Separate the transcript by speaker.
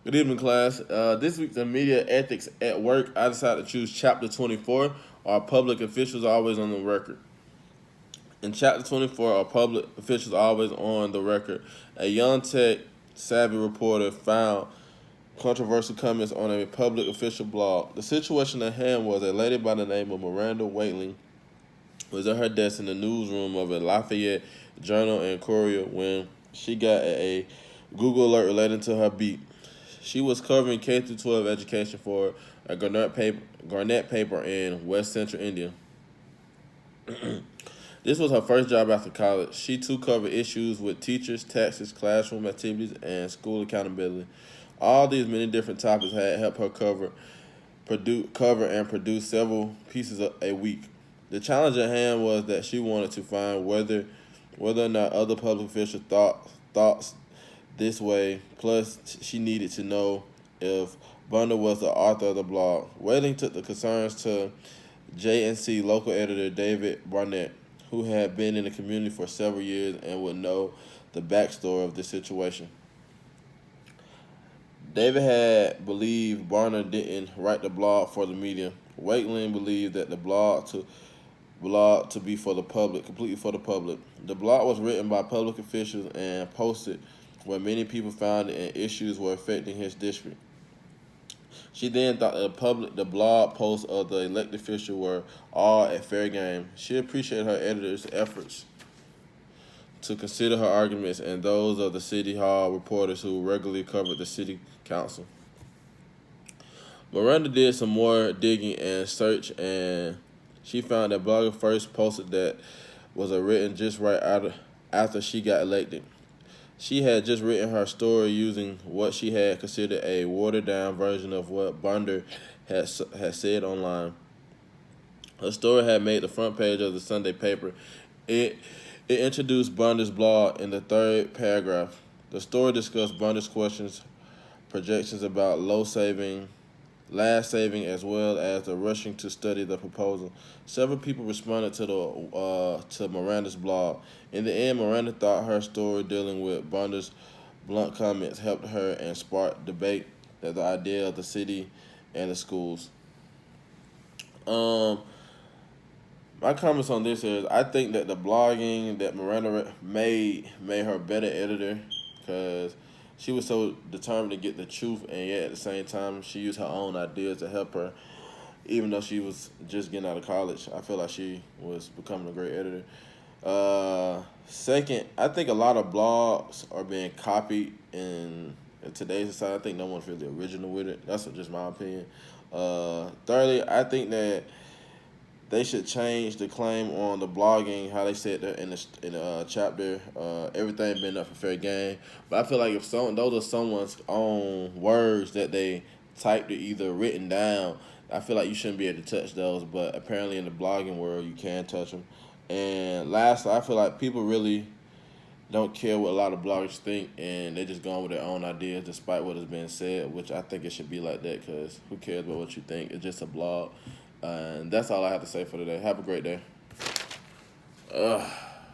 Speaker 1: Good evening, class. This week's in media ethics at work, I decided to choose chapter 24. Are public officials always on the record? In chapter 24, are public officials always on the record? A young tech savvy reporter found controversial comments on a public official blog. The situation at hand was a lady by the name of Miranda Waitling was at her desk in the newsroom of a Lafayette Journal and Courier when she got a Google alert relating to her beat. She was covering K through 12 education for a Garnet paper in West Central India. This was her first job after college. She too covered issues with teachers, taxes, classroom activities, and school accountability. All these many different topics had helped her cover and produce several pieces a week. The challenge at hand was that she wanted to find whether or not other public officials thoughts this way. Plus, she needed to know if Bunda was the author of the blog. Whaling took the concerns to JNC local editor David Barnett, who had been in the community for several years and would know the backstory of the situation. David had believed Barnett didn't write the blog for the media. Wakeling believed that the blog to be for the public, completely for the public. The blog was written by public officials and posted where many people found it and issues were affecting his district. She then thought the blog posts of the elected official were all a fair game. She appreciated her editor's efforts to consider her arguments and those of the city hall reporters who regularly covered the city council. Miranda did some more digging and search, and she found that blogger first posted that was written just after she got elected. She had just written her story using what she had considered a watered-down version of what Bonder had said online. Her story had made the front page of the Sunday paper. It introduced Bunder's blog in the third paragraph. The story discussed Bunder's questions, projections about last saving, as well as the rushing to study the proposal. Several people responded to Miranda's blog. In the end, Miranda thought her story dealing with Bunder's blunt comments helped her and sparked debate that the idea of the city and the schools. My comments on this is I think that the blogging that Miranda made her a better editor because she was so determined to get the truth, and yet at the same time she used her own ideas to help her. Even though she was just getting out of college, I feel like she was becoming a great editor. Second, I think a lot of blogs are being copied in today's society. I think no one's really original with it. That's just my opinion. Thirdly, I think that they should change the claim on the blogging, how they said that in the chapter, everything been up for fair game. But I feel like if those are someone's own words that they typed or either written down, I feel like you shouldn't be able to touch those. But apparently in the blogging world, you can touch them. And lastly, I feel like people really don't care what a lot of bloggers think, and they're just going with their own ideas despite what has been said, which I think it should be like that because who cares about what you think? It's just a blog. And that's all I have to say for today. Have a great day. Ugh.